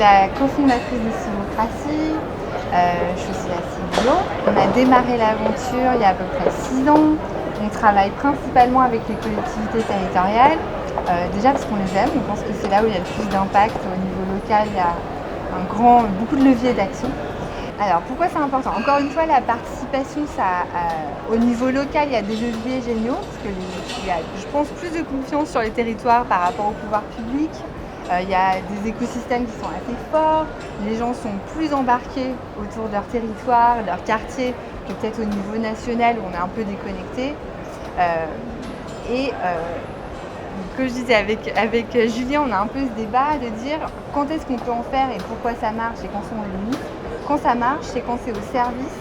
la cofondatrice de Civocratie, je suis aussi la CIO. On a démarré l'aventure il y a à peu près 6 ans. On travaille principalement avec les collectivités territoriales, déjà parce qu'on les aime, on pense que c'est là où il y a le plus d'impact. Au niveau local, il y a beaucoup de leviers d'action. Alors pourquoi c'est important? Encore une fois, la participation, au niveau local, il y a des leviers géniaux, parce qu'il y a, je pense, plus de confiance sur les territoires par rapport au pouvoir public. Il y a des écosystèmes qui sont assez forts, les gens sont plus embarqués autour de leur territoire, de leur quartier, que peut-être au niveau national où on est un peu déconnecté. Comme je disais avec Julien, on a un peu ce débat de dire quand est-ce qu'on peut en faire et pourquoi ça marche et quand sont les limites. Quand ça marche, c'est quand c'est au service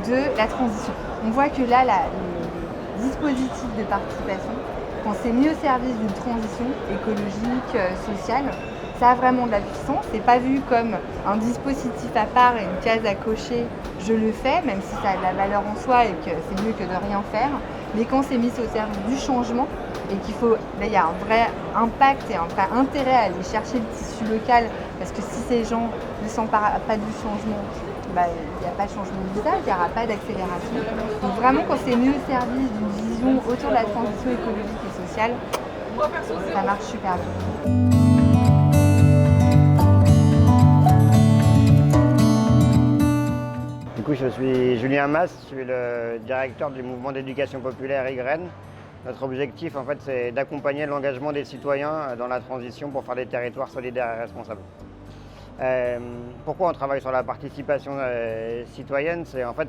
de la transition. On voit que là, les dispositifs de participation, quand c'est mis au service d'une transition écologique, sociale, ça a vraiment de la puissance. C'est pas vu comme un dispositif à part et une case à cocher, je le fais, même si ça a de la valeur en soi et que c'est mieux que de rien faire. Mais quand c'est mis au service du changement et là, il y a un vrai impact et un vrai intérêt à aller chercher le tissu local, parce que si ces gens ne sentent pas du changement, il n'y a pas de changement de visage, il n'y aura pas d'accélération. Donc vraiment, quand c'est mis au service d'une vision autour de la transition écologique et sociale, ça marche super bien. Du coup, je suis Julien Mas, je suis le directeur du mouvement d'éducation populaire YGREN. Notre objectif, en fait, c'est d'accompagner l'engagement des citoyens dans la transition pour faire des territoires solidaires et responsables. Pourquoi on travaille sur la participation citoyenne? C'est en fait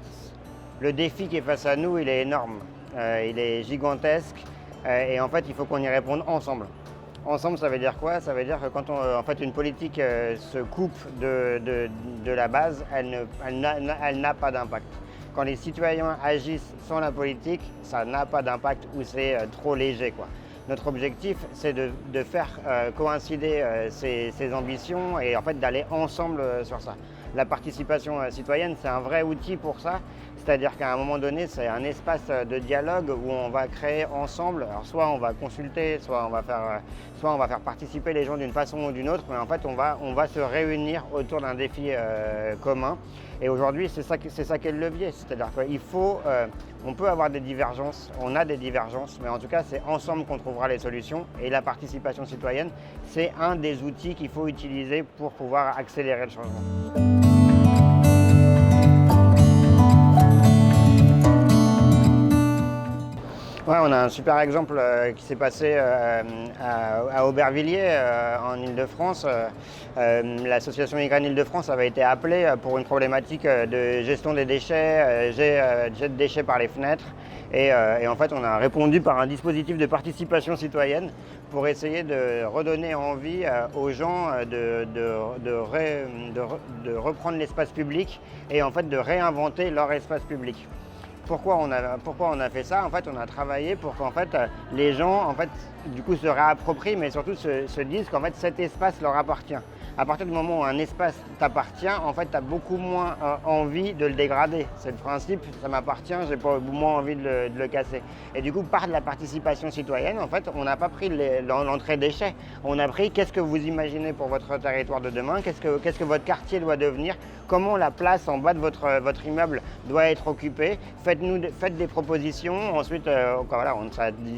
le défi qui est face à nous, il est énorme, il est gigantesque et en fait, il faut qu'on y réponde ensemble. Ensemble, ça veut dire quoi? Ça veut dire que quand en fait, une politique se coupe de la base, elle n'a pas d'impact. Quand les citoyens agissent sans la politique, ça n'a pas d'impact ou c'est trop léger, quoi. Notre objectif, c'est de faire coïncider ces ambitions et en fait d'aller ensemble sur ça. La participation citoyenne, c'est un vrai outil pour ça. C'est-à-dire qu'à un moment donné, c'est un espace de dialogue où on va créer ensemble, alors soit on va consulter, soit on va faire participer les gens d'une façon ou d'une autre, mais en fait on va se réunir autour d'un défi commun. Et aujourd'hui, c'est ça qu'est le levier, c'est-à-dire on peut avoir des divergences, on a des divergences, mais en tout cas, c'est ensemble qu'on trouvera les solutions. Et la participation citoyenne, c'est un des outils qu'il faut utiliser pour pouvoir accélérer le changement. Ouais, on a un super exemple qui s'est passé à Aubervilliers en Ile-de-France. L'association YGREN Ile-de-France avait été appelée pour une problématique de gestion des déchets, jet de déchets par les fenêtres. Et en fait, on a répondu par un dispositif de participation citoyenne pour essayer de redonner envie aux gens de reprendre l'espace public et en fait de réinventer leur espace public. Pourquoi on a fait ça? En fait, on a travaillé pour qu'en fait, les gens en fait, du coup, se réapproprient, mais surtout se disent qu'en fait, cet espace leur appartient. À partir du moment où un espace t'appartient, en fait, tu as beaucoup moins envie de le dégrader. C'est le principe, ça m'appartient, j'ai pas moins envie de le casser. Et du coup, par de la participation citoyenne, en fait, on n'a pas pris l'entrée déchets. On a pris qu'est-ce que vous imaginez pour votre territoire de demain, qu'est-ce que votre quartier doit devenir, comment la place en bas de votre immeuble doit être occupée. Faites des propositions. Ensuite, voilà,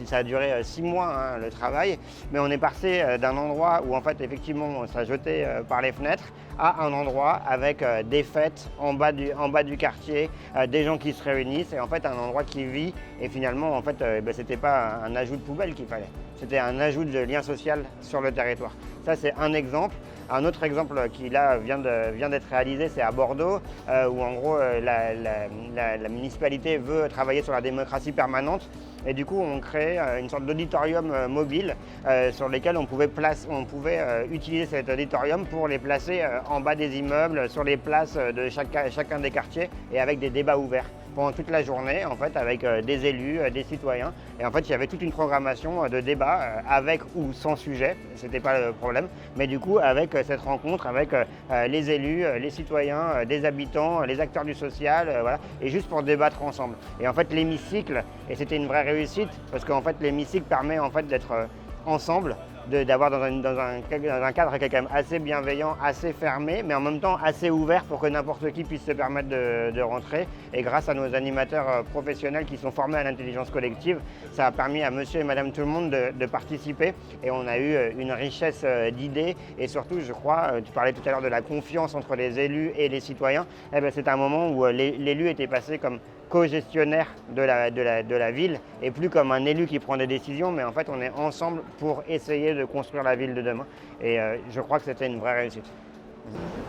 ça a duré 6 mois hein, le travail, mais on est passé d'un endroit où en fait effectivement ça jetait par les fenêtres à un endroit avec des fêtes en bas du quartier, des gens qui se réunissent et en fait un endroit qui vit. Et finalement en fait c'était pas un ajout de poubelle qu'il fallait, c'était un ajout de lien social sur le territoire. Ça c'est un exemple. Un autre exemple qui là vient d'être réalisé, c'est à Bordeaux, où en gros la municipalité veut travailler sur la démocratie permanente. Et du coup, on crée une sorte d'auditorium mobile sur lesquels on pouvait utiliser cet auditorium pour les placer en bas des immeubles, sur les places de chacun des quartiers et avec des débats ouverts pendant toute la journée, en fait, avec des élus, des citoyens. Et en fait, il y avait toute une programmation de débats avec ou sans sujet, c'était pas le problème, mais du coup, avec cette rencontre avec les élus, les citoyens, des habitants, les acteurs du social, voilà, et juste pour débattre ensemble. Et en fait, l'hémicycle, et c'était une vraie réussite, parce qu'en fait, l'hémicycle permet en fait d'être ensemble d'avoir dans un cadre qui est quand même assez bienveillant, assez fermé, mais en même temps assez ouvert pour que n'importe qui puisse se permettre de rentrer. Et grâce à nos animateurs professionnels qui sont formés à l'intelligence collective, ça a permis à monsieur et madame tout le monde de participer. Et on a eu une richesse d'idées et surtout, je crois, tu parlais tout à l'heure de la confiance entre les élus et les citoyens. Eh bien, c'est un moment où l'élu était passé comme co-gestionnaire de la ville et plus comme un élu qui prend des décisions, mais en fait on est ensemble pour essayer de construire la ville de demain. Et je crois que c'était une vraie réussite.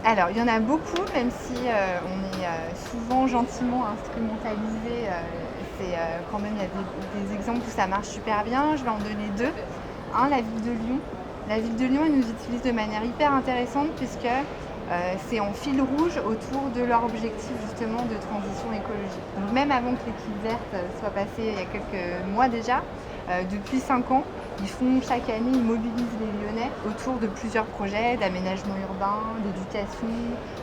Alors, il y en a beaucoup, même si on est souvent gentiment instrumentalisé. C'est quand même, il y a des exemples où ça marche super bien. Je vais en donner deux. Un, la ville de Lyon. La ville de Lyon, ils nous utilisent de manière hyper intéressante puisque c'est en fil rouge autour de leur objectif justement de transition écologique. Donc même avant que l'équipe verte soit passée il y a quelques mois déjà, depuis 5 ans, ils font chaque année, ils mobilisent les Lyonnais autour de plusieurs projets d'aménagement urbain, d'éducation,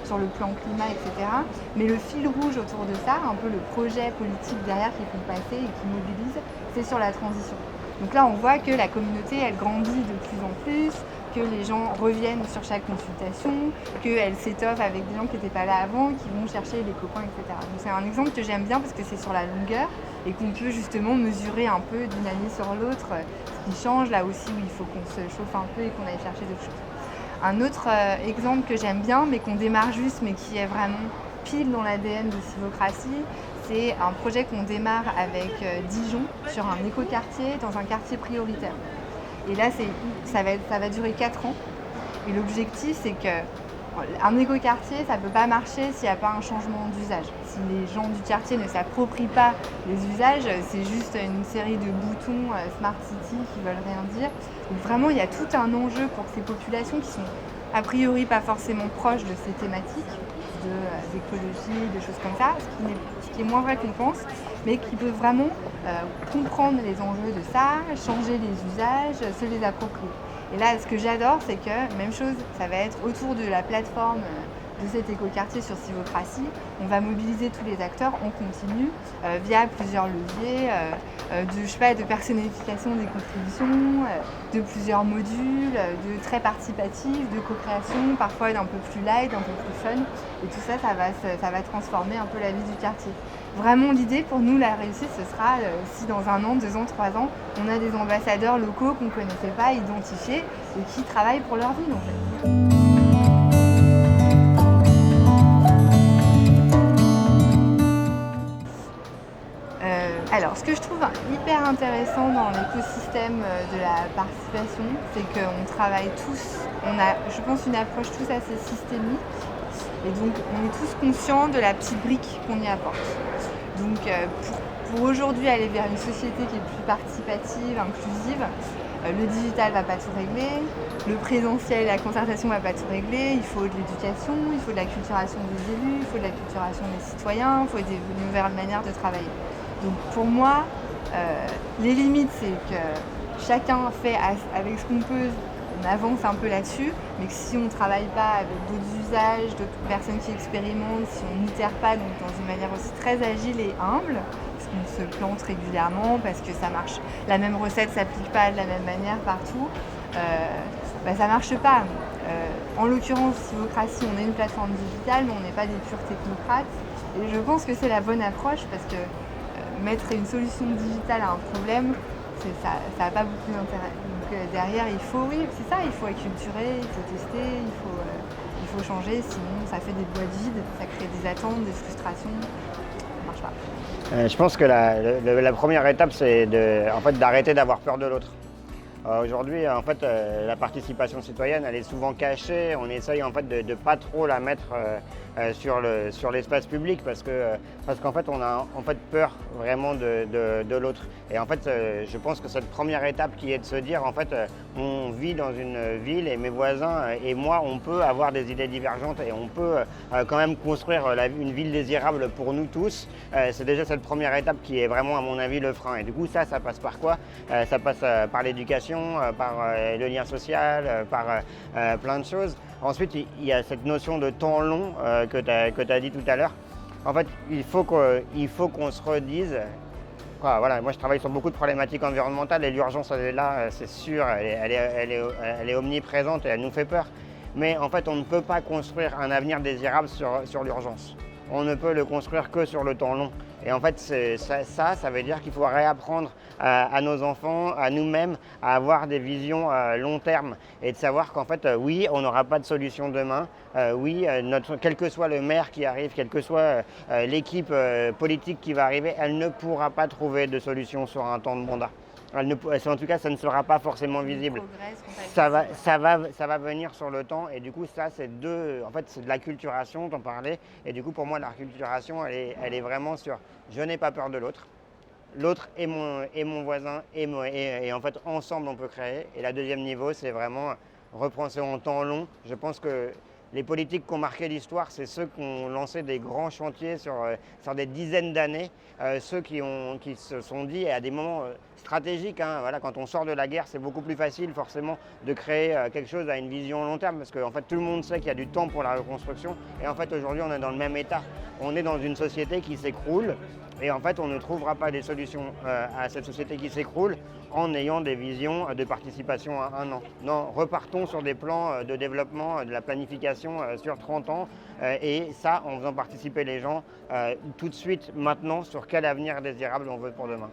sur le plan climat, etc. Mais le fil rouge autour de ça, un peu le projet politique derrière qu'ils font passer et qui mobilisent, c'est sur la transition. Donc là, on voit que la communauté, elle grandit de plus en plus, que les gens reviennent sur chaque consultation, qu'elle s'étoffe avec des gens qui n'étaient pas là avant, qui vont chercher les copains, etc. Donc c'est un exemple que j'aime bien parce que c'est sur la longueur et qu'on peut justement mesurer un peu d'une année sur l'autre ce qui change, là aussi où il faut qu'on se chauffe un peu et qu'on aille chercher d'autres choses. Un autre exemple que j'aime bien, mais qu'on démarre juste, mais qui est vraiment pile dans l'ADN de Civocratie, c'est un projet qu'on démarre avec Dijon sur un écoquartier dans un quartier prioritaire. Et là, ça va durer 4 ans. Et l'objectif, c'est qu'un écoquartier, ça ne peut pas marcher s'il n'y a pas un changement d'usage. Si les gens du quartier ne s'approprient pas les usages, c'est juste une série de boutons Smart City qui ne veulent rien dire. Donc vraiment, il y a tout un enjeu pour ces populations qui sont a priori pas forcément proches de ces thématiques d'écologie, de choses comme ça, ce qui est moins vrai qu'on pense, mais qui peuvent vraiment comprendre les enjeux de ça, changer les usages, se les approprier. Et là, ce que j'adore, c'est que, même chose, ça va être autour de la plateforme de cet écoquartier sur Civocratie. On va mobiliser tous les acteurs en continu via plusieurs leviers, de personnalisation des contributions, de plusieurs modules, de très participatifs, de co-création, parfois d'un peu plus light, un peu plus fun. Et tout ça, ça va transformer un peu la vie du quartier. Vraiment, l'idée pour nous, la réussite, ce sera si dans 1 an, 2 ans, 3 ans, on a des ambassadeurs locaux qu'on ne connaissait pas, identifiés et qui travaillent pour leur ville en fait. Alors, ce que je trouve hyper intéressant dans l'écosystème de la participation, c'est qu'on travaille tous, on a, je pense, une approche tous assez systémique, et donc on est tous conscients de la petite brique qu'on y apporte. Donc, pour aujourd'hui aller vers une société qui est plus participative, inclusive, le digital ne va pas tout régler, le présentiel et la concertation ne va pas tout régler, il faut de l'éducation, il faut de la culturation des élus, il faut de la culturation des citoyens, il faut des nouvelles manières de travailler. Donc pour moi, les limites, c'est que chacun fait avec ce qu'on peut, on avance un peu là-dessus, mais que si on ne travaille pas avec d'autres usages, d'autres personnes qui expérimentent, si on n'itère pas donc dans une manière aussi très agile et humble, parce qu'on se plante régulièrement, parce que ça marche, la même recette ne s'applique pas de la même manière partout, ça ne marche pas. En l'occurrence, Civocratie, on est une plateforme digitale, mais on n'est pas des purs technocrates. Et je pense que c'est la bonne approche parce que mettre une solution digitale à un problème, ça n'a pas beaucoup d'intérêt. Donc derrière, il faut acculturer, il faut tester, il faut changer, sinon ça fait des boîtes vides, ça crée des attentes, des frustrations, ça ne marche pas. Je pense que la première étape, c'est d'arrêter d'avoir peur de l'autre. Aujourd'hui, la participation citoyenne, elle est souvent cachée. On essaye de ne pas trop la mettre sur l'espace public parce qu'en fait, on a peur vraiment de l'autre. Et je pense que cette première étape qui est de se dire, on vit dans une ville et mes voisins et moi, on peut avoir des idées divergentes et on peut quand même construire une ville désirable pour nous tous. C'est déjà cette première étape qui est vraiment, à mon avis, le frein. Et du coup, ça passe par quoi? Ça passe par l'éducation, par le lien social, par plein de choses. Ensuite, il y a cette notion de temps long que tu as dit tout à l'heure. En fait, il faut qu'on se redise quoi. Voilà, moi je travaille sur beaucoup de problématiques environnementales et l'urgence elle est là, c'est sûr, elle est omniprésente et elle nous fait peur. Mais en fait on ne peut pas construire un avenir désirable sur l'urgence. On ne peut le construire que sur le temps long. Et en fait, ça veut dire qu'il faut réapprendre à nos enfants, à nous-mêmes, à avoir des visions long terme et de savoir qu'en fait, oui, on n'aura pas de solution demain. Oui, quel que soit le maire qui arrive, quelle que soit l'équipe politique qui va arriver, elle ne pourra pas trouver de solution sur un temps de mandat. En tout cas, ça ne sera pas forcément visible. Ça va venir sur le temps et du coup, ça, c'est de l'acculturation, t'en parlais. Et du coup, pour moi, l'acculturation, elle est vraiment sur je n'ai pas peur de l'autre. L'autre est mon voisin et en fait, ensemble, on peut créer. Et la deuxième niveau, c'est vraiment repenser en temps long. Je pense que les politiques qui ont marqué l'histoire, c'est ceux qui ont lancé des grands chantiers sur des dizaines d'années, ceux qui se sont dit à des moments stratégiques, hein, voilà, quand on sort de la guerre, c'est beaucoup plus facile forcément de créer quelque chose à une vision long terme parce que en fait, tout le monde sait qu'il y a du temps pour la reconstruction et en fait aujourd'hui on est dans le même état. On est dans une société qui s'écroule et en fait on ne trouvera pas des solutions à cette société qui s'écroule en ayant des visions de participation à 1 an. Non, repartons sur des plans de développement, de la planification sur 30 ans et ça en faisant participer les gens tout de suite maintenant sur quel avenir désirable on veut pour demain.